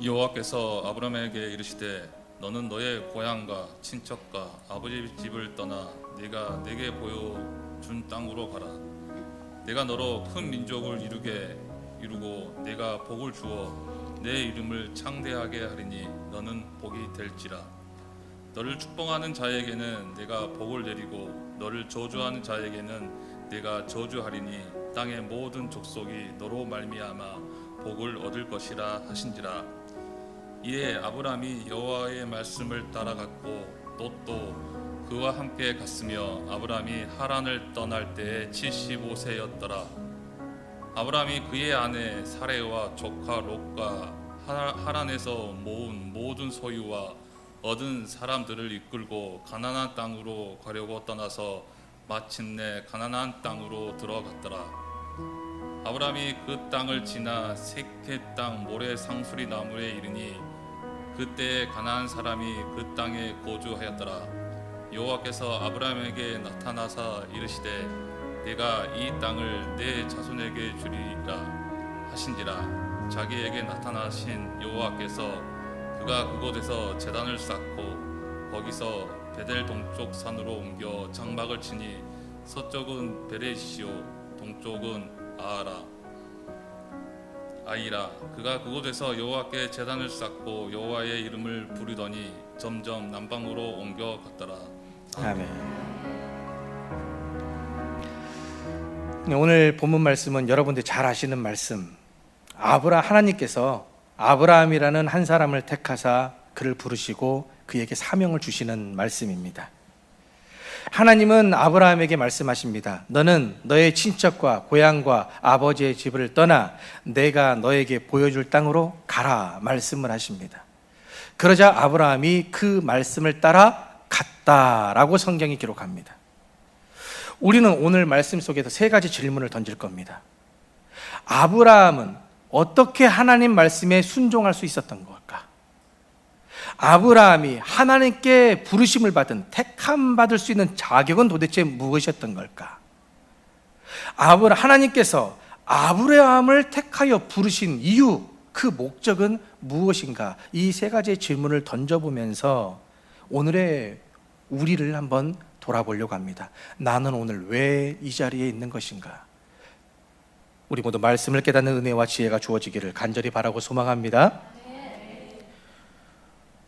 여호와께서 아브라함에게 이르시되 너는 너의 고향과 친척과 아버지 집을 떠나 네가 내게 보여준 땅으로 가라. 내가 너로 큰 민족을 이루고 내가 복을 주어 내 이름을 창대하게 하리니 너는 복이 될지라. 너를 축복하는 자에게는 내가 복을 내리고 너를 저주하는 자에게는 내가 저주하리니 땅의 모든 족속이 너로 말미암아 복을 얻을 것이라 하신지라. 이에 아브라함이 여호와의 말씀을 따라갔고 롯도 그와 함께 갔으며 아브라함이 하란을 떠날 때에 75세였더라. 아브라함이 그의 아내 사레와 조카 롯과 하란에서 모은 모든 소유와 얻은 사람들을 이끌고 가나안 땅으로 가려고 떠나서 마침내 가나안 땅으로 들어갔더라. 아브라함이 그 땅을 지나 세켓 땅 모래 상수리 나무에 이르니 그때에 가나안 사람이 그 땅에 거주하였더라. 여호와께서 아브라함에게 나타나사 이르시되 내가 이 땅을 내 자손에게 주리라 하신지라. 자기에게 나타나신 여호와께서 그가 그곳에서 제단을 쌓고 거기서 베델 동쪽 산으로 옮겨 장막을 치니 서쪽은 베레시오 동쪽은 아이라. 그가 그곳에서 여호와께 제단을 쌓고 여호와의 이름을 부르더니 점점 남방으로 옮겨 갔더라. 아멘. 오늘 본문 말씀은 여러분들 잘 아시는 말씀. 하나님께서 아브라함이라는 한 사람을 택하사 그를 부르시고 그에게 사명을 주시는 말씀입니다. 하나님은 아브라함에게 말씀하십니다. 너는 너의 친척과 고향과 아버지의 집을 떠나 내가 너에게 보여줄 땅으로 가라 말씀을 하십니다. 그러자 아브라함이 그 말씀을 따라 갔다라고 성경이 기록합니다. 우리는 오늘 말씀 속에서 세 가지 질문을 던질 겁니다. 아브라함은 어떻게 하나님 말씀에 순종할 수 있었던 걸까? 아브라함이 하나님께 부르심을 받은 택함 받을 수 있는 자격은 도대체 무엇이었던 걸까? 하나님께서 아브라함을 택하여 부르신 이유, 그 목적은 무엇인가? 이 세 가지의 질문을 던져보면서 오늘의 우리를 한번 돌아보려고 합니다. 나는 오늘 왜 이 자리에 있는 것인가? 우리 모두 말씀을 깨닫는 은혜와 지혜가 주어지기를 간절히 바라고 소망합니다.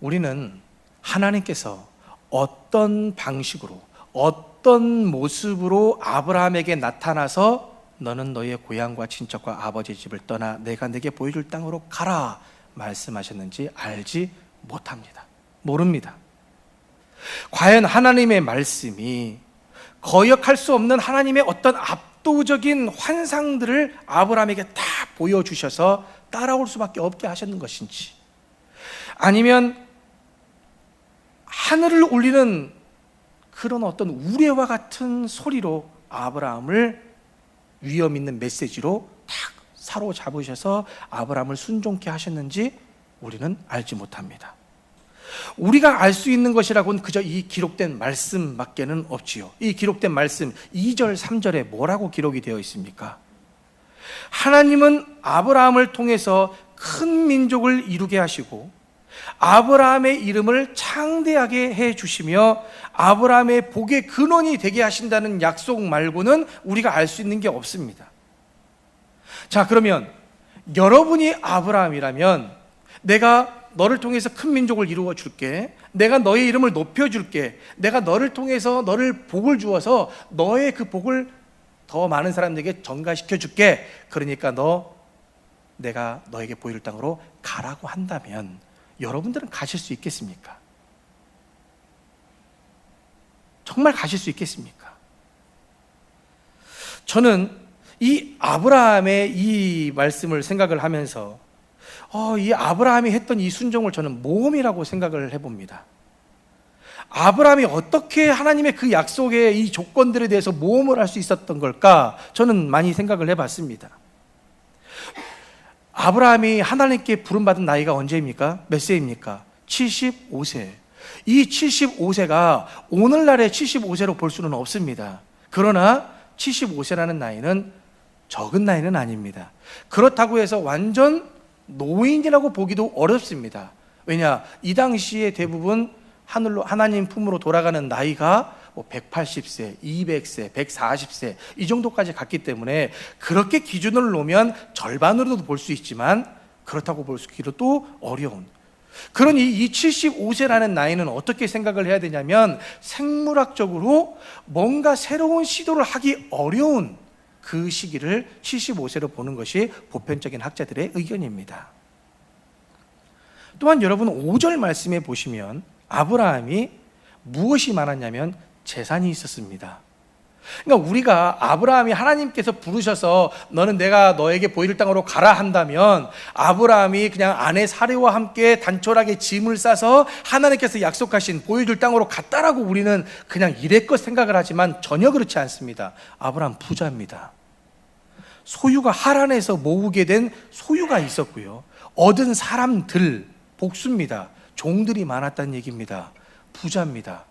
우리는 하나님께서 어떤 방식으로, 어떤 모습으로 아브라함에게 나타나서 너는 너의 고향과 친척과 아버지 집을 떠나 내가 내게 보여줄 땅으로 가라 말씀하셨는지 알지 못합니다. 모릅니다. 과연 하나님의 말씀이 거역할 수 없는 하나님의 어떤 압도적인 환상들을 아브라함에게 다 보여주셔서 따라올 수밖에 없게 하셨는 것인지, 아니면 하늘을 울리는 그런 어떤 우레와 같은 소리로 아브라함을 위험 있는 메시지로 탁 사로잡으셔서 아브라함을 순종케 하셨는지 우리는 알지 못합니다. 우리가 알 수 있는 것이라고는 그저 이 기록된 말씀밖에는 없지요. 이 기록된 말씀 2절 3절에 뭐라고 기록이 되어 있습니까? 하나님은 아브라함을 통해서 큰 민족을 이루게 하시고 아브라함의 이름을 창대하게 해주시며 아브라함의 복의 근원이 되게 하신다는 약속 말고는 우리가 알 수 있는 게 없습니다. 자, 그러면 여러분이 아브라함이라면 내가 너를 통해서 큰 민족을 이루어 줄게, 내가 너의 이름을 높여줄게, 내가 너를 통해서 너를 복을 주어서 너의 그 복을 더 많은 사람들에게 전가시켜 줄게, 그러니까 내가 너에게 보여줄 땅으로 가라고 한다면 여러분들은 가실 수 있겠습니까? 정말 가실 수 있겠습니까? 저는 이 아브라함의 이 말씀을 생각을 하면서 이 아브라함이 했던 이 순종을 저는 모험이라고 생각을 해봅니다. 아브라함이 어떻게 하나님의 그 약속의 이 조건들에 대해서 모험을 할 수 있었던 걸까? 저는 많이 생각을 해봤습니다. 아브라함이 하나님께 부름받은 나이가 언제입니까? 몇 세입니까? 75세. 이 75세가 오늘날의 75세로 볼 수는 없습니다. 그러나 75세라는 나이는 적은 나이는 아닙니다. 그렇다고 해서 완전 노인이라고 보기도 어렵습니다. 왜냐? 이 당시에 대부분 하늘로 하나님 품으로 돌아가는 나이가 180세, 200세, 140세 이 정도까지 갔기 때문에 그렇게 기준을 놓으면 절반으로도 볼 수 있지만 그렇다고 보기도 어려운, 그러니 이 75세라는 나이는 어떻게 생각을 해야 되냐면 생물학적으로 뭔가 새로운 시도를 하기 어려운 그 시기를 75세로 보는 것이 보편적인 학자들의 의견입니다. 또한 여러분 5절 말씀에 보시면 아브라함이 무엇이 많았냐면 재산이 있었습니다. 그러니까 우리가 아브라함이 하나님께서 부르셔서 너는 내가 너에게 보일 땅으로 가라 한다면 아브라함이 그냥 아내 사례와 함께 단촐하게 짐을 싸서 하나님께서 약속하신 보여줄 땅으로 갔다라고 우리는 그냥 이랬것 생각을 하지만 전혀 그렇지 않습니다. 아브라함 부자입니다. 소유가 하란에서 모으게 된 소유가 있었고요, 얻은 사람들 복수입니다. 종들이 많았다는 얘기입니다. 부자입니다.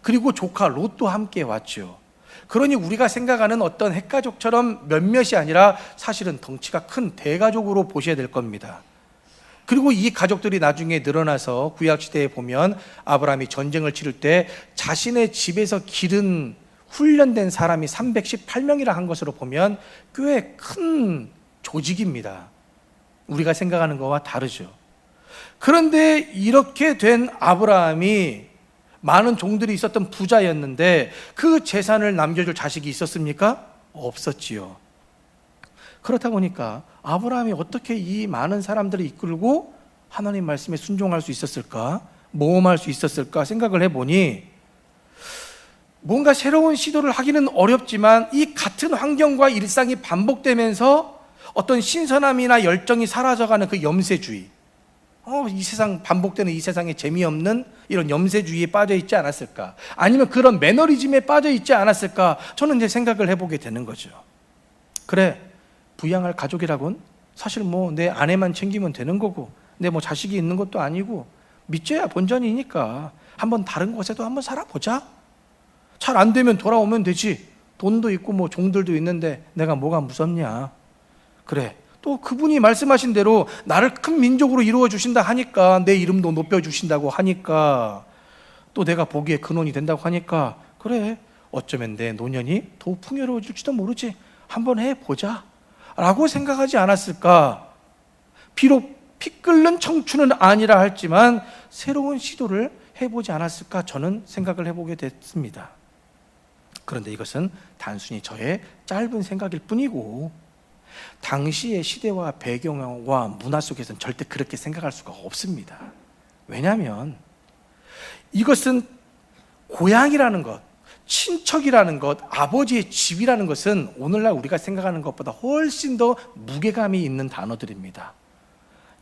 그리고 조카 롯도 함께 왔죠. 그러니 우리가 생각하는 어떤 핵가족처럼 몇몇이 아니라 사실은 덩치가 큰 대가족으로 보셔야 될 겁니다. 그리고 이 가족들이 나중에 늘어나서 구약시대에 보면 아브라함이 전쟁을 치를 때 자신의 집에서 기른 훈련된 사람이 318명이라 한 것으로 보면 꽤 큰 조직입니다. 우리가 생각하는 것과 다르죠. 그런데 이렇게 된 아브라함이 많은 종들이 있었던 부자였는데 그 재산을 남겨줄 자식이 있었습니까? 없었지요. 그렇다 보니까 아브라함이 어떻게 이 많은 사람들을 이끌고 하나님 말씀에 순종할 수 있었을까? 모험할 수 있었을까? 생각을 해보니 뭔가 새로운 시도를 하기는 어렵지만 이 같은 환경과 일상이 반복되면서 어떤 신선함이나 열정이 사라져가는 그 염세주의, 이 세상 반복되는 이 세상에 재미없는 이런 염세주의에 빠져 있지 않았을까? 아니면 그런 매너리즘에 빠져 있지 않았을까? 저는 이제 생각을 해보게 되는 거죠. 그래, 부양할 가족이라곤 사실 내 아내만 챙기면 되는 거고 내 자식이 있는 것도 아니고 믿져야 본전이니까 한번 다른 곳에도 한번 살아보자. 잘 안 되면 돌아오면 되지. 돈도 있고 종들도 있는데 내가 뭐가 무섭냐. 그래, 또 그분이 말씀하신 대로 나를 큰 민족으로 이루어 주신다 하니까, 내 이름도 높여 주신다고 하니까, 또 내가 보기에 근원이 된다고 하니까, 그래, 어쩌면 내 노년이 더 풍요로워질지도 모르지. 한번 해보자 라고 생각하지 않았을까? 비록 피 끓는 청춘은 아니라 할지만 새로운 시도를 해보지 않았을까? 저는 생각을 해보게 됐습니다. 그런데 이것은 단순히 저의 짧은 생각일 뿐이고 당시의 시대와 배경과 문화 속에서는 절대 그렇게 생각할 수가 없습니다. 왜냐하면 이것은 고향이라는 것, 친척이라는 것, 아버지의 집이라는 것은 오늘날 우리가 생각하는 것보다 훨씬 더 무게감이 있는 단어들입니다.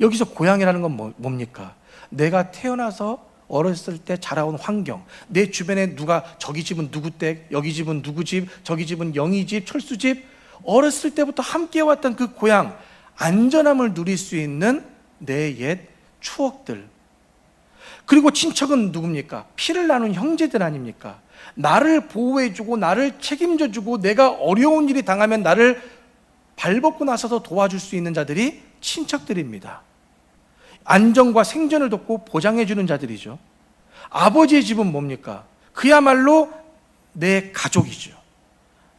여기서 고향이라는 건 뭡니까? 내가 태어나서 어렸을 때 자라온 환경, 내 주변에 누가 저기 집은 누구 댁, 여기 집은 누구 집, 저기 집은 영희 집, 철수 집, 어렸을 때부터 함께 왔던 그 고향, 안전함을 누릴 수 있는 내 옛 추억들. 그리고 친척은 누굽니까? 피를 나눈 형제들 아닙니까? 나를 보호해주고 나를 책임져주고 내가 어려운 일이 당하면 나를 발벗고 나서서 도와줄 수 있는 자들이 친척들입니다. 안전과 생존을 돕고 보장해주는 자들이죠. 아버지의 집은 뭡니까? 그야말로 내 가족이죠.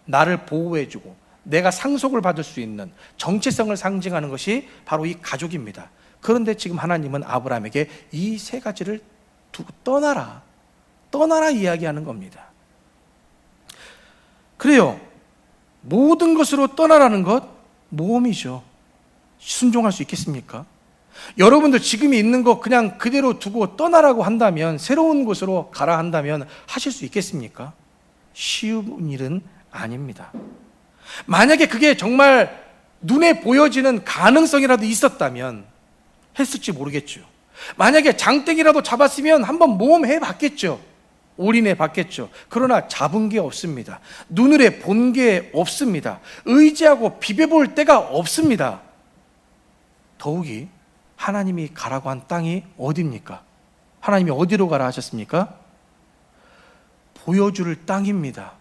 나를 보호해주고 내가 상속을 받을 수 있는 정체성을 상징하는 것이 바로 이 가족입니다. 그런데 지금 하나님은 아브라함에게 이 세 가지를 두고 떠나라 이야기하는 겁니다. 그래요, 모든 것으로 떠나라는 것 모험이죠. 순종할 수 있겠습니까? 여러분들 지금 있는 거 그냥 그대로 두고 떠나라고 한다면, 새로운 곳으로 가라 한다면 하실 수 있겠습니까? 쉬운 일은 아닙니다. 만약에 그게 정말 눈에 보여지는 가능성이라도 있었다면 했을지 모르겠죠. 만약에 장땡이라도 잡았으면 한번 모험해 봤겠죠. 올인해 봤겠죠. 그러나 잡은 게 없습니다. 눈으로 본 게 없습니다. 의지하고 비벼볼 데가 없습니다. 더욱이 하나님이 가라고 한 땅이 어디입니까? 하나님이 어디로 가라 하셨습니까? 보여줄 땅입니다.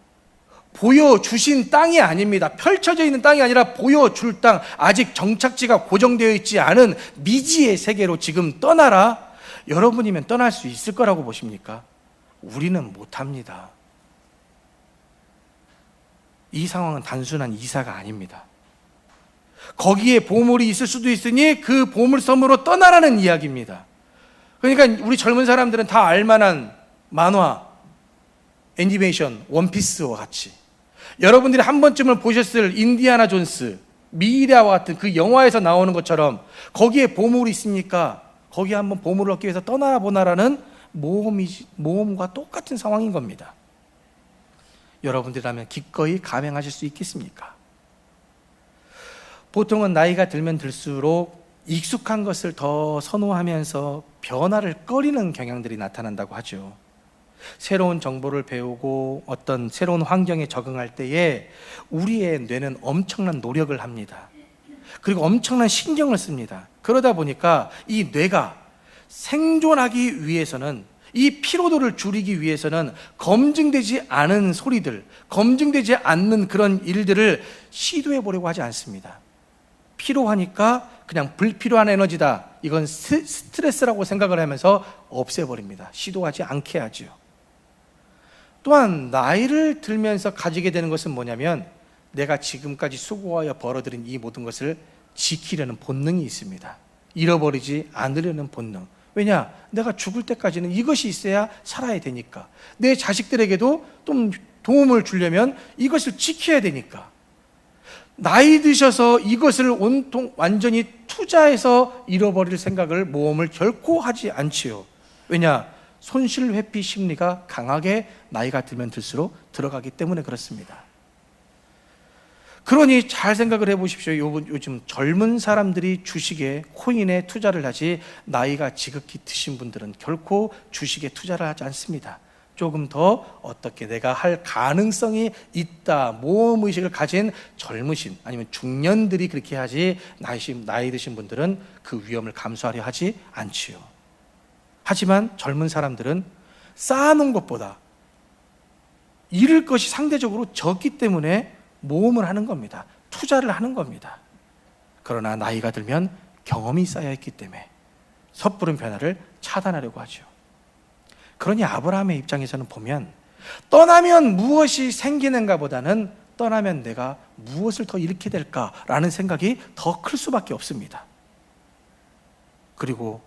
보여주신 땅이 아닙니다. 펼쳐져 있는 땅이 아니라 보여줄 땅, 아직 정착지가 고정되어 있지 않은 미지의 세계로 지금 떠나라. 여러분이면 떠날 수 있을 거라고 보십니까? 우리는 못합니다. 이 상황은 단순한 이사가 아닙니다. 거기에 보물이 있을 수도 있으니 그 보물섬으로 떠나라는 이야기입니다. 그러니까 우리 젊은 사람들은 다 알만한 만화, 애니메이션, 원피스와 같이, 여러분들이 한 번쯤은 보셨을 인디아나 존스, 미이라와 같은 그 영화에서 나오는 것처럼 거기에 보물이 있으니까 거기에 한번 보물을 얻기 위해서 떠나라 보나라는 모험과 똑같은 상황인 겁니다. 여러분들이라면 기꺼이 감행하실 수 있겠습니까? 보통은 나이가 들면 들수록 익숙한 것을 더 선호하면서 변화를 꺼리는 경향들이 나타난다고 하죠. 새로운 정보를 배우고 어떤 새로운 환경에 적응할 때에 우리의 뇌는 엄청난 노력을 합니다. 그리고 엄청난 신경을 씁니다. 그러다 보니까 이 뇌가 생존하기 위해서는, 이 피로도를 줄이기 위해서는 검증되지 않은 소리들, 검증되지 않는 그런 일들을 시도해 보려고 하지 않습니다. 피로하니까 그냥 불필요한 에너지다, 이건 스트레스라고 생각을 하면서 없애버립니다. 시도하지 않게 하죠. 또한 나이를 들면서 가지게 되는 것은 뭐냐면, 내가 지금까지 수고하여 벌어들인 이 모든 것을 지키려는 본능이 있습니다. 잃어버리지 않으려는 본능. 왜냐? 내가 죽을 때까지는 이것이 있어야 살아야 되니까. 내 자식들에게도 좀 도움을 주려면 이것을 지켜야 되니까. 나이 드셔서 이것을 완전히 투자해서 잃어버릴 생각을, 모험을 결코 하지 않지요. 왜냐? 손실 회피 심리가 강하게 나이가 들면 들수록 들어가기 때문에 그렇습니다. 그러니 잘 생각을 해보십시오. 요즘 젊은 사람들이 주식에, 코인에 투자를 하지, 나이가 지극히 드신 분들은 결코 주식에 투자를 하지 않습니다. 조금 더 어떻게 내가 할 가능성이 있다, 모험의식을 가진 젊으신, 아니면 중년들이 그렇게 하지, 나이 드신 분들은 그 위험을 감수하려 하지 않지요. 하지만 젊은 사람들은 쌓아놓은 것보다 잃을 것이 상대적으로 적기 때문에 모험을 하는 겁니다. 투자를 하는 겁니다. 그러나 나이가 들면 경험이 쌓여있기 때문에 섣부른 변화를 차단하려고 하죠. 그러니 아브라함의 입장에서는 보면, 떠나면 무엇이 생기는가 보다는 떠나면 내가 무엇을 더 잃게 될까라는 생각이 더 클 수밖에 없습니다. 그리고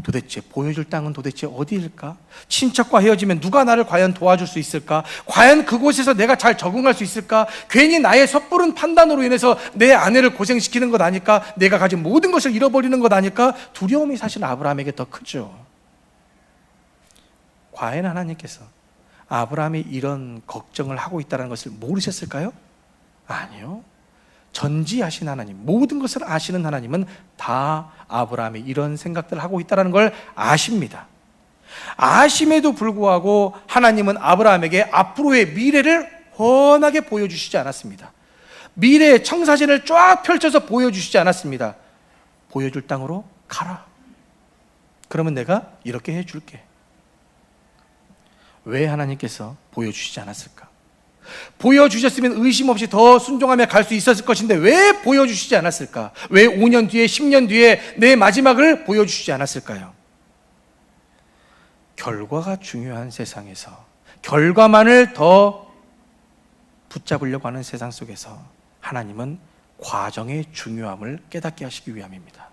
도대체 보여줄 땅은 도대체 어디일까? 친척과 헤어지면 누가 나를 과연 도와줄 수 있을까? 과연 그곳에서 내가 잘 적응할 수 있을까? 괜히 나의 섣부른 판단으로 인해서 내 아내를 고생시키는 것 아닐까? 내가 가진 모든 것을 잃어버리는 것 아닐까? 두려움이 사실 아브라함에게 더 크죠. 과연 하나님께서 아브라함이 이런 걱정을 하고 있다는 것을 모르셨을까요? 아니요. 전지하신 하나님, 모든 것을 아시는 하나님은 다 아브라함이 이런 생각들을 하고 있다는 걸 아십니다. 아심에도 불구하고 하나님은 아브라함에게 앞으로의 미래를 훤하게 보여주시지 않았습니다. 미래의 청사진을 쫙 펼쳐서 보여주시지 않았습니다. 보여줄 땅으로 가라. 그러면 내가 이렇게 해줄게. 왜 하나님께서 보여주시지 않았을까? 보여주셨으면 의심 없이 더 순종하며 갈 수 있었을 것인데 왜 보여주시지 않았을까? 왜 5년 뒤에, 10년 뒤에 내 마지막을 보여주시지 않았을까요? 결과가 중요한 세상에서, 결과만을 더 붙잡으려고 하는 세상 속에서 하나님은 과정의 중요함을 깨닫게 하시기 위함입니다.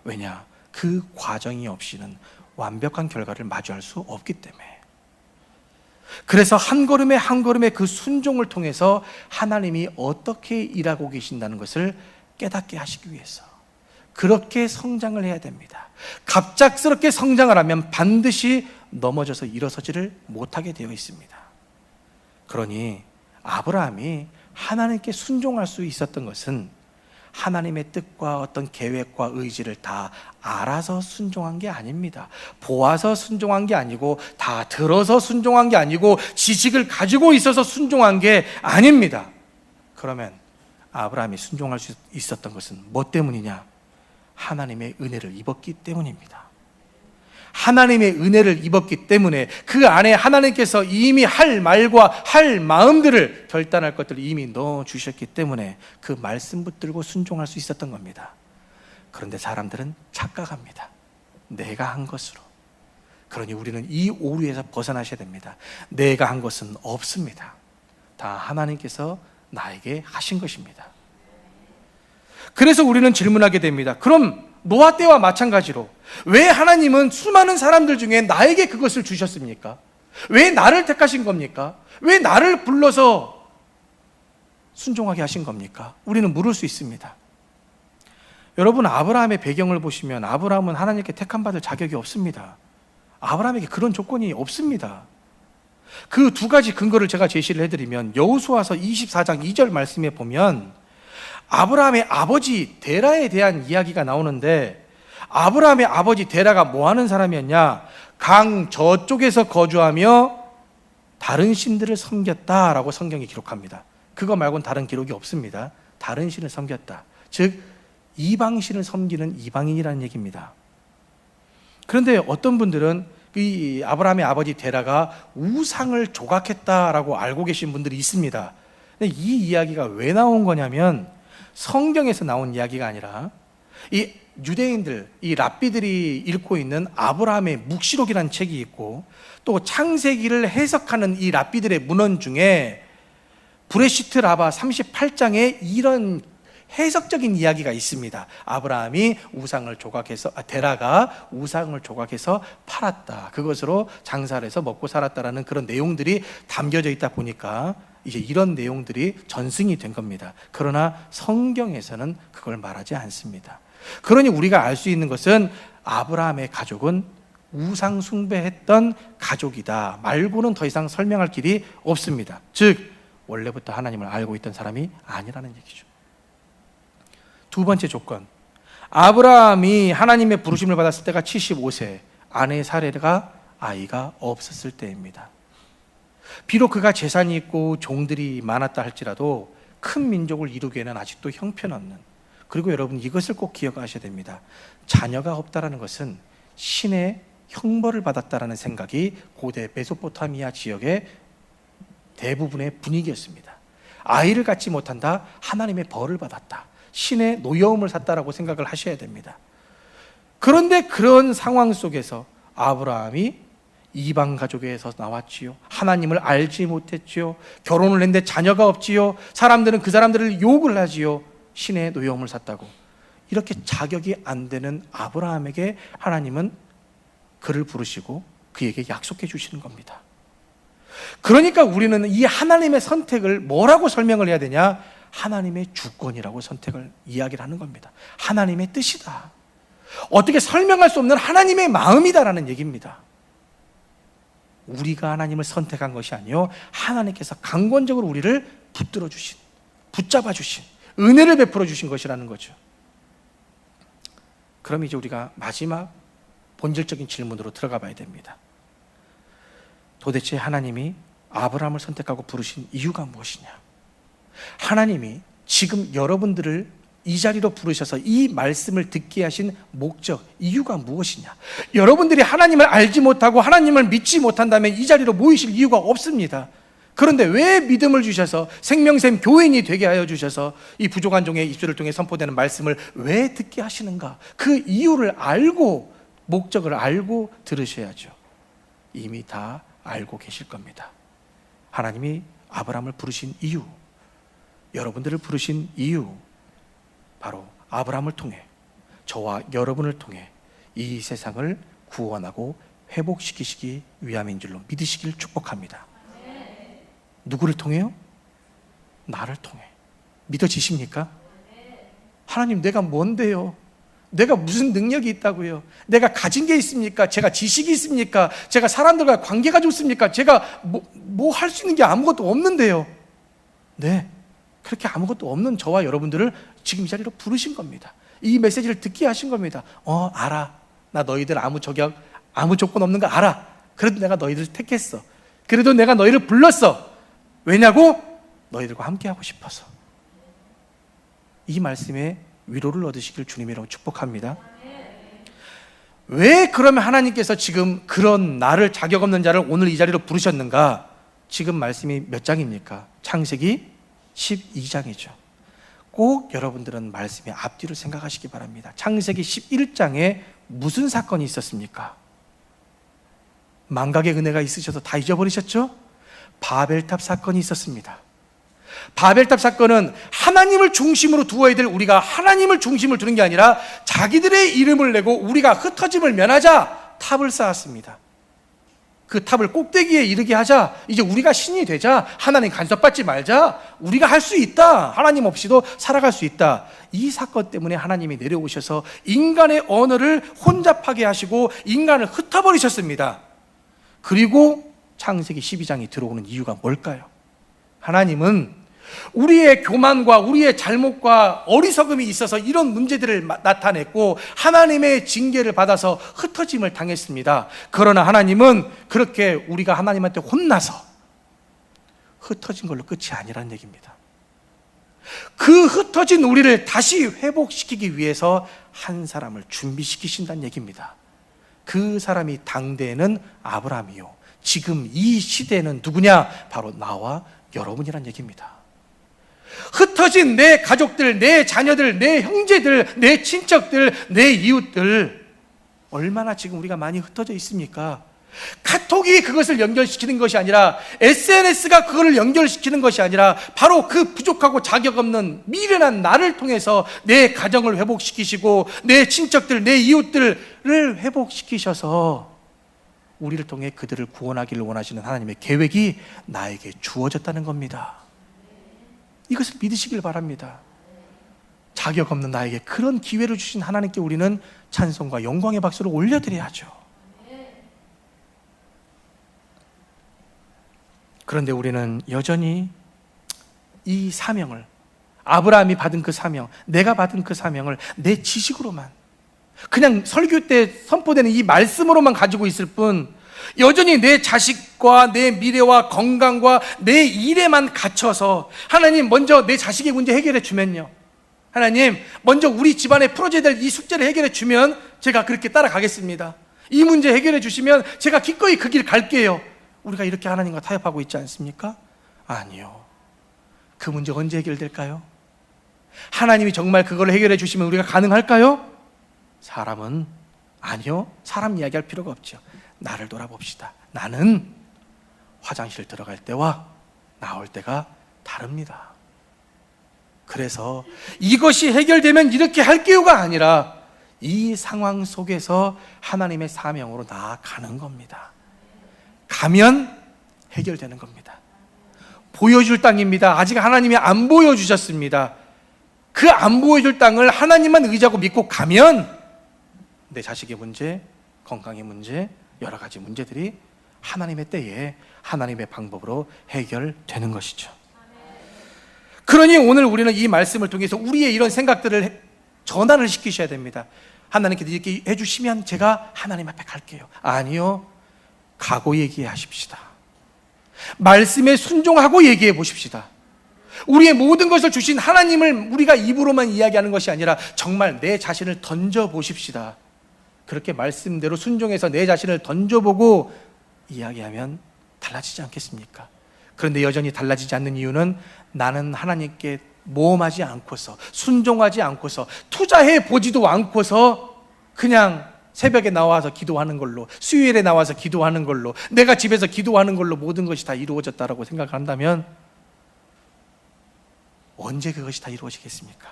왜냐? 그 과정이 없이는 완벽한 결과를 마주할 수 없기 때문에. 그래서 한 걸음에 한 걸음의 그 순종을 통해서 하나님이 어떻게 일하고 계신다는 것을 깨닫게 하시기 위해서 그렇게 성장을 해야 됩니다. 갑작스럽게 성장을 하면 반드시 넘어져서 일어서지를 못하게 되어 있습니다. 그러니 아브라함이 하나님께 순종할 수 있었던 것은 하나님의 뜻과 어떤 계획과 의지를 다 알아서 순종한 게 아닙니다. 보아서 순종한 게 아니고, 다 들어서 순종한 게 아니고, 지식을 가지고 있어서 순종한 게 아닙니다. 그러면 아브라함이 순종할 수 있었던 것은 뭐 때문이냐? 하나님의 은혜를 입었기 때문입니다. 하나님의 은혜를 입었기 때문에 그 안에 하나님께서 이미 할 말과 할 마음들을 결단할 것들을 이미 넣어주셨기 때문에 그 말씀 붙들고 순종할 수 있었던 겁니다. 그런데 사람들은 착각합니다. 내가 한 것으로. 그러니 우리는 이 오류에서 벗어나셔야 됩니다. 내가 한 것은 없습니다. 다 하나님께서 나에게 하신 것입니다. 그래서 우리는 질문하게 됩니다. 그럼 노아 때와 마찬가지로 왜 하나님은 수많은 사람들 중에 나에게 그것을 주셨습니까? 왜 나를 택하신 겁니까? 왜 나를 불러서 순종하게 하신 겁니까? 우리는 물을 수 있습니다. 여러분, 아브라함의 배경을 보시면 아브라함은 하나님께 택함받을 자격이 없습니다. 아브라함에게 그런 조건이 없습니다. 그 두 가지 근거를 제가 제시를 해드리면 여호수아서 24장 2절 말씀에 보면 아브라함의 아버지 데라에 대한 이야기가 나오는데, 아브라함의 아버지 데라가 뭐 하는 사람이었냐? 강 저쪽에서 거주하며 다른 신들을 섬겼다라고 성경이 기록합니다. 그거 말고는 다른 기록이 없습니다. 다른 신을 섬겼다. 즉 이방신을 섬기는 이방인이라는 얘기입니다. 그런데 어떤 분들은 이 아브라함의 아버지 데라가 우상을 조각했다라고 알고 계신 분들이 있습니다. 근데 이 이야기가 왜 나온 거냐면 성경에서 나온 이야기가 아니라 이 유대인들, 이 랍비들이 읽고 있는 아브라함의 묵시록이라는 책이 있고, 또 창세기를 해석하는 이 랍비들의 문헌 중에 브레시트 라바 38장에 이런 해석적인 이야기가 있습니다. 아브라함이 우상을 조각해서, 데라가 우상을 조각해서 팔았다. 그것으로 장사를 해서 먹고 살았다라는 그런 내용들이 담겨져 있다 보니까 이제 이런 내용들이 전승이 된 겁니다. 그러나 성경에서는 그걸 말하지 않습니다. 그러니 우리가 알 수 있는 것은 아브라함의 가족은 우상 숭배했던 가족이다 말고는 더 이상 설명할 길이 없습니다. 즉 원래부터 하나님을 알고 있던 사람이 아니라는 얘기죠. 두 번째 조건, 아브라함이 하나님의 부르심을 받았을 때가 75세, 아내 사레가 아이가 없었을 때입니다. 비록 그가 재산이 있고 종들이 많았다 할지라도 큰 민족을 이루기에는 아직도 형편없는, 그리고 여러분 이것을 꼭 기억하셔야 됩니다. 자녀가 없다라는 것은 신의 형벌을 받았다라는 생각이 고대 메소포타미아 지역의 대부분의 분위기였습니다. 아이를 갖지 못한다, 하나님의 벌을 받았다, 신의 노여움을 샀다라고 생각을 하셔야 됩니다. 그런데 그런 상황 속에서 아브라함이 이방 가족에서 나왔지요. 하나님을 알지 못했지요. 결혼을 했는데 자녀가 없지요. 사람들은 그 사람들을 욕을 하지요. 신의 노여움을 샀다고. 이렇게 자격이 안 되는 아브라함에게 하나님은 그를 부르시고 그에게 약속해 주시는 겁니다. 그러니까 우리는 이 하나님의 선택을 뭐라고 설명을 해야 되냐? 하나님의 주권이라고 선택을 이야기를 하는 겁니다. 하나님의 뜻이다. 어떻게 설명할 수 없는 하나님의 마음이다라는 얘기입니다. 우리가 하나님을 선택한 것이 아니요, 하나님께서 강권적으로 우리를 붙들어 주신, 붙잡아 주신, 은혜를 베풀어 주신 것이라는 거죠. 그럼 이제 우리가 마지막 본질적인 질문으로 들어가 봐야 됩니다. 도대체 하나님이 아브라함을 선택하고 부르신 이유가 무엇이냐? 하나님이 지금 여러분들을 이 자리로 부르셔서 이 말씀을 듣게 하신 목적, 이유가 무엇이냐? 여러분들이 하나님을 알지 못하고 하나님을 믿지 못한다면 이 자리로 모이실 이유가 없습니다. 그런데 왜 믿음을 주셔서 생명샘 교인이 되게 하여 주셔서 이 부족한 종의 입술을 통해 선포되는 말씀을 왜 듣게 하시는가? 그 이유를 알고, 목적을 알고 들으셔야죠. 이미 다 알고 계실 겁니다. 하나님이 아브라함을 부르신 이유, 여러분들을 부르신 이유, 바로 아브라함을 통해, 저와 여러분을 통해 이 세상을 구원하고 회복시키시기 위함인 줄로 믿으시길 축복합니다. 누구를 통해요? 나를 통해. 믿어지십니까? 하나님, 내가 뭔데요? 내가 무슨 능력이 있다고요? 내가 가진 게 있습니까? 제가 지식이 있습니까? 제가 사람들과 관계가 좋습니까? 제가 뭐 할 수 있는 게 아무것도 없는데요. 네, 그렇게 아무것도 없는 저와 여러분들을 지금 이 자리로 부르신 겁니다. 이 메시지를 듣게 하신 겁니다. 알아. 나 너희들 아무 조건 없는 거 알아. 그래도 내가 너희들을 택했어. 그래도 내가 너희를 불렀어. 왜냐고? 너희들과 함께하고 싶어서. 이 말씀에 위로를 얻으시길 주님이라고 축복합니다. 왜 그러면 하나님께서 지금 그런 나를 자격 없는 자를 오늘 이 자리로 부르셨는가? 지금 말씀이 몇 장입니까? 창세기 12장이죠. 꼭 여러분들은 말씀의 앞뒤를 생각하시기 바랍니다. 창세기 11장에 무슨 사건이 있었습니까? 망각의 은혜가 있으셔서 다 잊어버리셨죠? 바벨탑 사건이 있었습니다. 바벨탑 사건은 하나님을 중심으로 두어야 될 우리가 하나님을 중심을 두는 게 아니라 자기들의 이름을 내고 우리가 흩어짐을 면하자 탑을 쌓았습니다. 그 탑을 꼭대기에 이르게 하자, 이제 우리가 신이 되자, 하나님 간섭받지 말자, 우리가 할 수 있다, 하나님 없이도 살아갈 수 있다. 이 사건 때문에 하나님이 내려오셔서 인간의 언어를 혼잡하게 하시고 인간을 흩어버리셨습니다. 그리고 창세기 12장이 들어오는 이유가 뭘까요? 하나님은 우리의 교만과 우리의 잘못과 어리석음이 있어서 이런 문제들을 나타냈고 하나님의 징계를 받아서 흩어짐을 당했습니다. 그러나 하나님은 그렇게 우리가 하나님한테 혼나서 흩어진 걸로 끝이 아니라는 얘기입니다. 그 흩어진 우리를 다시 회복시키기 위해서 한 사람을 준비시키신다는 얘기입니다. 그 사람이 당대에는 아브라함이요, 지금 이 시대에는 누구냐? 바로 나와 여러분이란 얘기입니다. 흩어진 내 가족들, 내 자녀들, 내 형제들, 내 친척들, 내 이웃들, 얼마나 지금 우리가 많이 흩어져 있습니까? 카톡이 그것을 연결시키는 것이 아니라, SNS가 그것을 연결시키는 것이 아니라, 바로 그 부족하고 자격 없는 미련한 나를 통해서 내 가정을 회복시키시고 내 친척들, 내 이웃들을 회복시키셔서 우리를 통해 그들을 구원하기를 원하시는 하나님의 계획이 나에게 주어졌다는 겁니다. 이것을 믿으시길 바랍니다. 자격 없는 나에게 그런 기회를 주신 하나님께 우리는 찬송과 영광의 박수를 올려드려야죠. 그런데 우리는 여전히 이 사명을, 아브라함이 받은 그 사명, 내가 받은 그 사명을 내 지식으로만, 그냥 설교 때 선포되는 이 말씀으로만 가지고 있을 뿐, 여전히 내 자식과 내 미래와 건강과 내 일에만 갇혀서, 하나님 먼저 내 자식의 문제 해결해 주면요, 하나님 먼저 우리 집안에 풀어져야 될 이 숙제를 해결해 주면 제가 그렇게 따라가겠습니다, 이 문제 해결해 주시면 제가 기꺼이 그 길 갈게요. 우리가 이렇게 하나님과 타협하고 있지 않습니까? 아니요. 그 문제 언제 해결될까요? 하나님이 정말 그걸 해결해 주시면 우리가 가능할까요? 사람은 아니요, 사람 이야기할 필요가 없죠. 나를 돌아봅시다. 나는 화장실 들어갈 때와 나올 때가 다릅니다. 그래서 이것이 해결되면 이렇게 할게요가 아니라 이 상황 속에서 하나님의 사명으로 나아가는 겁니다. 가면 해결되는 겁니다. 보여줄 땅입니다. 아직 하나님이 안 보여주셨습니다. 그 안 보여줄 땅을 하나님만 의지하고 믿고 가면 내 자식의 문제, 건강의 문제, 여러 가지 문제들이 하나님의 때에 하나님의 방법으로 해결되는 것이죠. 그러니 오늘 우리는 이 말씀을 통해서 우리의 이런 생각들을 전환을 시키셔야 됩니다. 하나님께서 이렇게 해주시면 제가 하나님 앞에 갈게요. 아니요, 가고 얘기하십시다. 말씀에 순종하고 얘기해 보십시다. 우리의 모든 것을 주신 하나님을 우리가 입으로만 이야기하는 것이 아니라 정말 내 자신을 던져보십시다. 그렇게 말씀대로 순종해서 내 자신을 던져보고 이야기하면 달라지지 않겠습니까? 그런데 여전히 달라지지 않는 이유는 나는 하나님께 모험하지 않고서, 순종하지 않고서, 투자해 보지도 않고서 그냥 새벽에 나와서 기도하는 걸로, 수요일에 나와서 기도하는 걸로, 내가 집에서 기도하는 걸로 모든 것이 다 이루어졌다라고 생각한다면 언제 그것이 다 이루어지겠습니까?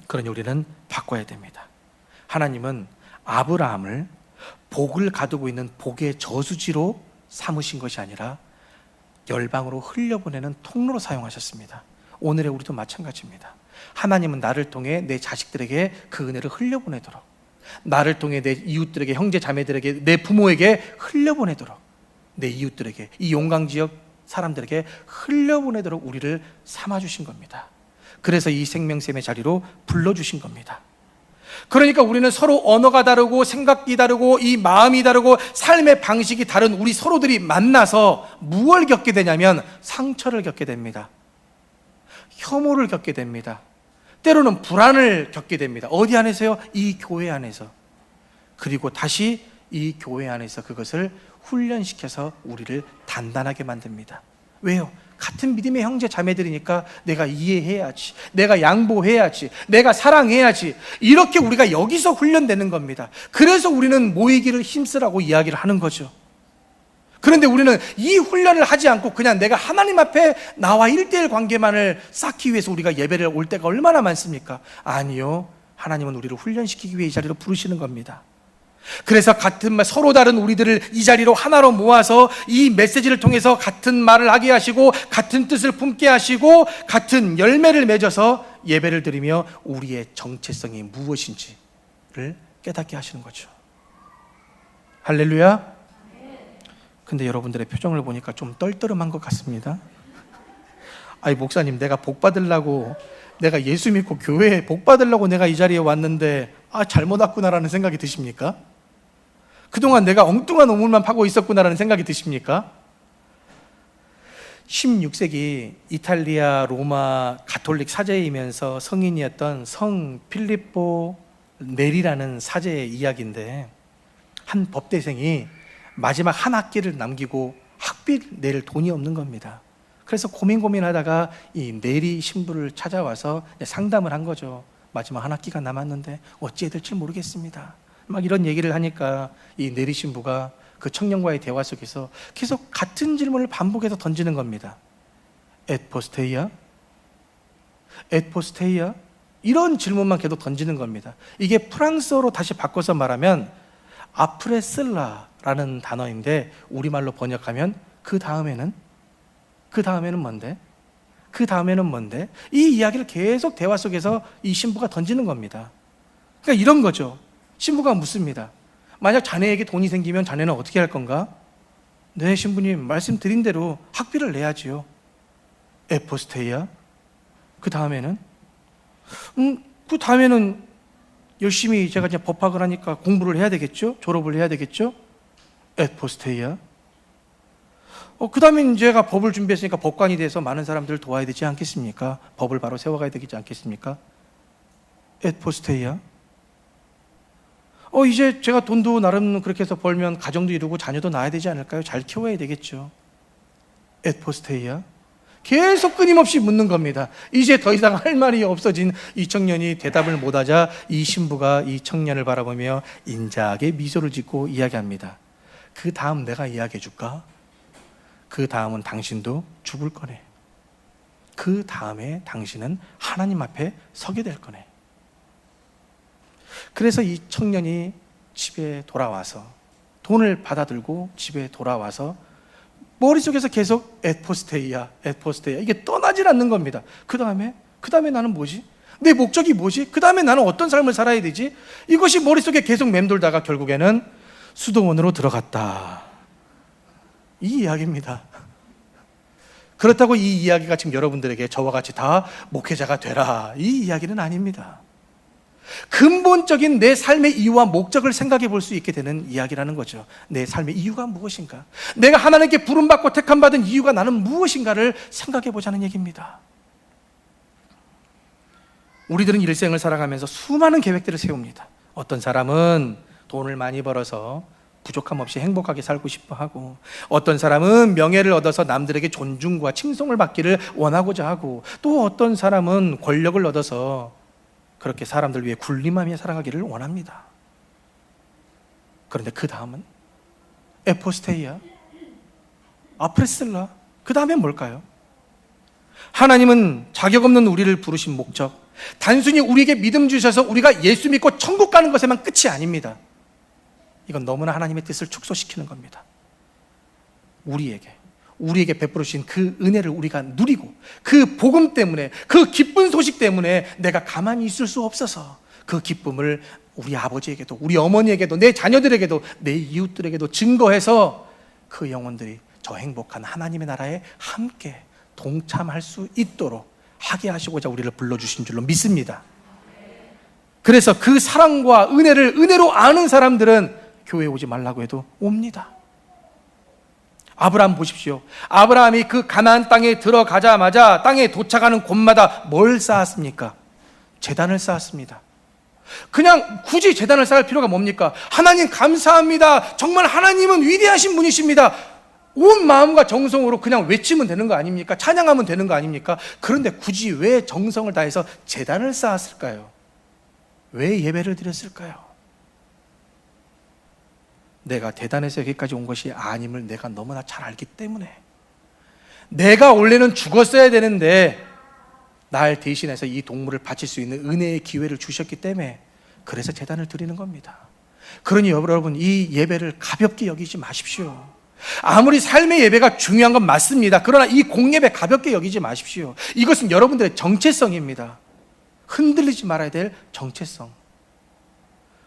그러니 우리는 바꿔야 됩니다. 하나님은 아브라함을 복을 가두고 있는 복의 저수지로 삼으신 것이 아니라 열방으로 흘려보내는 통로로 사용하셨습니다. 오늘의 우리도 마찬가지입니다. 하나님은 나를 통해 내 자식들에게 그 은혜를 흘려보내도록, 나를 통해 내 이웃들에게, 형제 자매들에게, 내 부모에게 흘려보내도록, 내 이웃들에게, 이 용강지역 사람들에게 흘려보내도록 우리를 삼아주신 겁니다. 그래서 이 생명샘의 자리로 불러주신 겁니다. 그러니까 우리는 서로 언어가 다르고 생각이 다르고 이 마음이 다르고 삶의 방식이 다른 우리 서로들이 만나서 무엇을 겪게 되냐면 상처를 겪게 됩니다. 혐오를 겪게 됩니다. 때로는 불안을 겪게 됩니다. 어디 안에서요? 이 교회 안에서. 그리고 다시 이 교회 안에서 그것을 훈련시켜서 우리를 단단하게 만듭니다. 왜요? 같은 믿음의 형제 자매들이니까 내가 이해해야지, 내가 양보해야지, 내가 사랑해야지, 이렇게 우리가 여기서 훈련되는 겁니다. 그래서 우리는 모이기를 힘쓰라고 이야기를 하는 거죠. 그런데 우리는 이 훈련을 하지 않고 그냥 내가 하나님 앞에 나와 1대1 관계만을 쌓기 위해서 우리가 예배를 올 때가 얼마나 많습니까? 아니요, 하나님은 우리를 훈련시키기 위해 이 자리로 부르시는 겁니다. 그래서 같은 말, 서로 다른 우리들을 이 자리로 하나로 모아서 이 메시지를 통해서 같은 말을 하게 하시고 같은 뜻을 품게 하시고 같은 열매를 맺어서 예배를 드리며 우리의 정체성이 무엇인지를 깨닫게 하시는 거죠. 할렐루야. 근데 여러분들의 표정을 보니까 좀 떨떠름한 것 같습니다. 아니 목사님, 내가 복 받으려고, 내가 예수 믿고 교회에 복 받으려고 내가 이 자리에 왔는데 잘못 왔구나라는 생각이 드십니까? 그동안 내가 엉뚱한 우물만 파고 있었구나라는 생각이 드십니까? 16세기 이탈리아 로마 가톨릭 사제이면서 성인이었던 성 필리포 네리라는 사제의 이야기인데, 한 법대생이 마지막 한 학기를 남기고 학비 낼 돈이 없는 겁니다. 그래서 고민하다가 이 네리 신부를 찾아와서 상담을 한 거죠. 마지막 한 학기가 남았는데 어찌 해야 될지 모르겠습니다. 막 이런 얘기를 하니까 이 네리 신부가 그 청년과의 대화 속에서 계속 같은 질문을 반복해서 던지는 겁니다. 에포스테이아? 에포스테이아? 이런 질문만 계속 던지는 겁니다. 이게 프랑스어로 다시 바꿔서 말하면 아프레슬라라는 단어인데 우리말로 번역하면 그 다음에는 뭔데? 그 다음에는 뭔데? 이 이야기를 계속 대화 속에서 이 신부가 던지는 겁니다. 그러니까 이런 거죠. 신부가 묻습니다. 만약 자네에게 돈이 생기면 자네는 어떻게 할 건가? 네, 신부님, 말씀드린 대로 학비를 내야지요. 에포스테이아? 그 다음에는? 그 다음에는 열심히 제가 이제 법학을 하니까 공부를 해야 되겠죠? 졸업을 해야 되겠죠? 에포스테이아? 그 다음에 제가 법을 준비했으니까 법관이 돼서 많은 사람들을 도와야 되지 않겠습니까? 법을 바로 세워가야 되지 않겠습니까? 에포스테이아? 이제 제가 돈도 나름 그렇게 해서 벌면 가정도 이루고 자녀도 낳아야 되지 않을까요? 잘 키워야 되겠죠. 에포스테이아? 계속 끊임없이 묻는 겁니다. 이제 더 이상 할 말이 없어진 이 청년이 대답을 못하자 이 신부가 이 청년을 바라보며 인자하게 미소를 짓고 이야기합니다. 그 다음 내가 이야기해 줄까? 그 다음은 당신도 죽을 거네. 그 다음에 당신은 하나님 앞에 서게 될 거네. 그래서 이 청년이 집에 돌아와서 돈을 받아들고 집에 돌아와서 머릿속에서 계속 에포스테이아 이게 떠나질 않는 겁니다. 그 다음에 나는 뭐지? 내 목적이 뭐지? 그 다음에 나는 어떤 삶을 살아야 되지? 이것이 머릿속에 계속 맴돌다가 결국에는 수도원으로 들어갔다. 이 이야기입니다. 그렇다고 이 이야기가 지금 여러분들에게 저와 같이 다 목회자가 되라, 이 이야기는 아닙니다. 근본적인 내 삶의 이유와 목적을 생각해 볼 수 있게 되는 이야기라는 거죠. 내 삶의 이유가 무엇인가? 내가 하나님께 부름받고 택함받은 이유가 나는 무엇인가를 생각해 보자는 얘기입니다. 우리들은 일생을 살아가면서 수많은 계획들을 세웁니다. 어떤 사람은 돈을 많이 벌어서 부족함 없이 행복하게 살고 싶어 하고, 어떤 사람은 명예를 얻어서 남들에게 존중과 칭송을 받기를 원하고자 하고, 또 어떤 사람은 권력을 얻어서 그렇게 사람들 위해 군림하며 살아가기를 원합니다. 그런데 그 다음은 에포스테이아, 아프레슬라, 그 다음에 뭘까요? 하나님은 자격 없는 우리를 부르신 목적, 단순히 우리에게 믿음 주셔서 우리가 예수 믿고 천국 가는 것에만 끝이 아닙니다. 이건 너무나 하나님의 뜻을 축소시키는 겁니다. 우리에게 베풀으신 그 은혜를 우리가 누리고, 그 복음 때문에, 그 기쁜 소식 때문에 내가 가만히 있을 수 없어서 그 기쁨을 우리 아버지에게도, 우리 어머니에게도, 내 자녀들에게도, 내 이웃들에게도 증거해서 그 영혼들이 저 행복한 하나님의 나라에 함께 동참할 수 있도록 하게 하시고자 우리를 불러주신 줄로 믿습니다. 그래서 그 사랑과 은혜를 은혜로 아는 사람들은 교회에 오지 말라고 해도 옵니다. 아브라함 보십시오. 아브라함이 그 가나안 땅에 들어가자마자 땅에 도착하는 곳마다 뭘 쌓았습니까? 제단을 쌓았습니다. 그냥 굳이 제단을 쌓을 필요가 뭡니까? 하나님 감사합니다. 정말 하나님은 위대하신 분이십니다. 온 마음과 정성으로 그냥 외치면 되는 거 아닙니까? 찬양하면 되는 거 아닙니까? 그런데 굳이 왜 정성을 다해서 제단을 쌓았을까요? 왜 예배를 드렸을까요? 내가 대단해서 여기까지 온 것이 아님을 내가 너무나 잘 알기 때문에, 내가 원래는 죽었어야 되는데 날 대신해서 이 동물을 바칠 수 있는 은혜의 기회를 주셨기 때문에 그래서 제단을 드리는 겁니다. 그러니 여러분, 이 예배를 가볍게 여기지 마십시오. 아무리 삶의 예배가 중요한 건 맞습니다. 그러나 이 공예배 가볍게 여기지 마십시오. 이것은 여러분들의 정체성입니다. 흔들리지 말아야 될 정체성.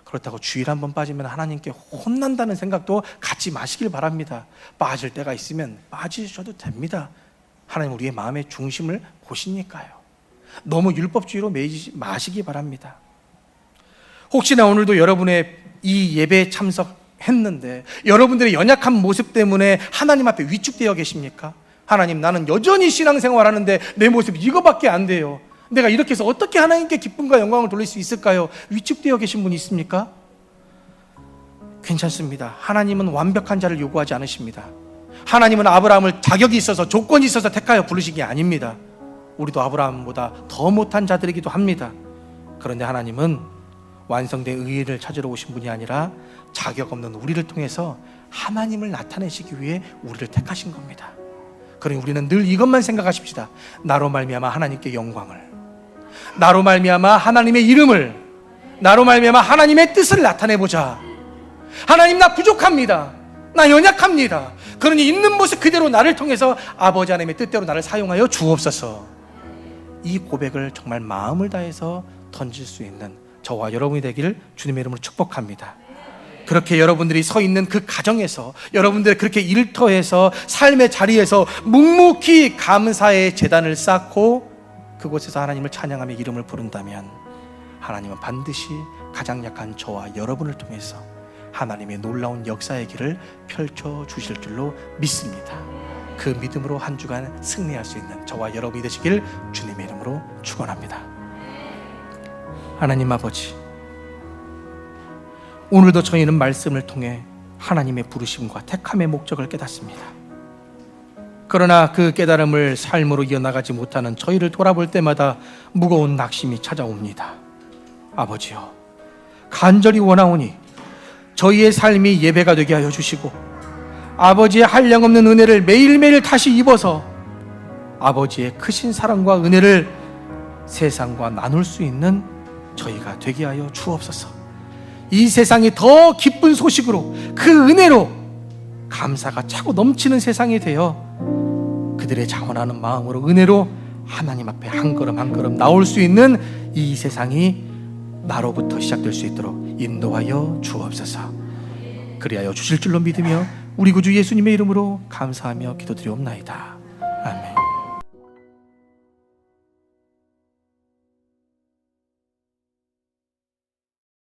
그렇다고 주일 한번 빠지면 하나님께 혼난다는 생각도 갖지 마시길 바랍니다. 빠질 때가 있으면 빠지셔도 됩니다. 하나님 우리의 마음의 중심을 보시니까요. 너무 율법주의로 매이지 마시기 바랍니다. 혹시나 오늘도 여러분의 이 예배에 참석했는데 여러분들의 연약한 모습 때문에 하나님 앞에 위축되어 계십니까? 하나님, 나는 여전히 신앙생활 하는데 내 모습이 이거밖에 안 돼요. 내가 이렇게 해서 어떻게 하나님께 기쁨과 영광을 돌릴 수 있을까요? 위축되어 계신 분이 있습니까? 괜찮습니다. 하나님은 완벽한 자를 요구하지 않으십니다. 하나님은 아브라함을 자격이 있어서 조건이 있어서 택하여 부르신 게 아닙니다. 우리도 아브라함보다 더 못한 자들이기도 합니다. 그런데 하나님은 완성된 의의를 찾으러 오신 분이 아니라 자격 없는 우리를 통해서 하나님을 나타내시기 위해 우리를 택하신 겁니다. 그러니 우리는 늘 이것만 생각하십시다. 나로 말미암아 하나님께 영광을, 나로 말미암아 하나님의 이름을, 나로 말미암아 하나님의 뜻을 나타내보자. 하나님, 나 부족합니다. 나 연약합니다. 그러니 있는 모습 그대로 나를 통해서 아버지 하나님의 뜻대로 나를 사용하여 주옵소서. 이 고백을 정말 마음을 다해서 던질 수 있는 저와 여러분이 되기를 주님의 이름으로 축복합니다. 그렇게 여러분들이 서 있는 그 가정에서, 여러분들 그렇게 일터에서, 삶의 자리에서 묵묵히 감사의 제단을 쌓고 그곳에서 하나님을 찬양하며 이름을 부른다면 하나님은 반드시 가장 약한 저와 여러분을 통해서 하나님의 놀라운 역사의 길을 펼쳐 주실 줄로 믿습니다. 그 믿음으로 한 주간 승리할 수 있는 저와 여러분이 되시길 주님의 이름으로 축원합니다. 하나님 아버지, 오늘도 저희는 말씀을 통해 하나님의 부르심과 택함의 목적을 깨닫습니다. 그러나 그 깨달음을 삶으로 이어나가지 못하는 저희를 돌아볼 때마다 무거운 낙심이 찾아옵니다. 아버지여, 간절히 원하오니 저희의 삶이 예배가 되게 하여 주시고 아버지의 한량없는 은혜를 매일매일 다시 입어서 아버지의 크신 사랑과 은혜를 세상과 나눌 수 있는 저희가 되게 하여 주옵소서. 이 세상이 더 기쁜 소식으로, 그 은혜로 감사가 차고 넘치는 세상이 되어 그들의 자원하는 마음으로 은혜로 하나님 앞에 한 걸음 한 걸음 나올 수 있는 이 세상이 나로부터 시작될 수 있도록 인도하여 주옵소서. 그리하여 주실 줄로 믿으며 우리 구주 예수님의 이름으로 감사하며 기도드리옵나이다.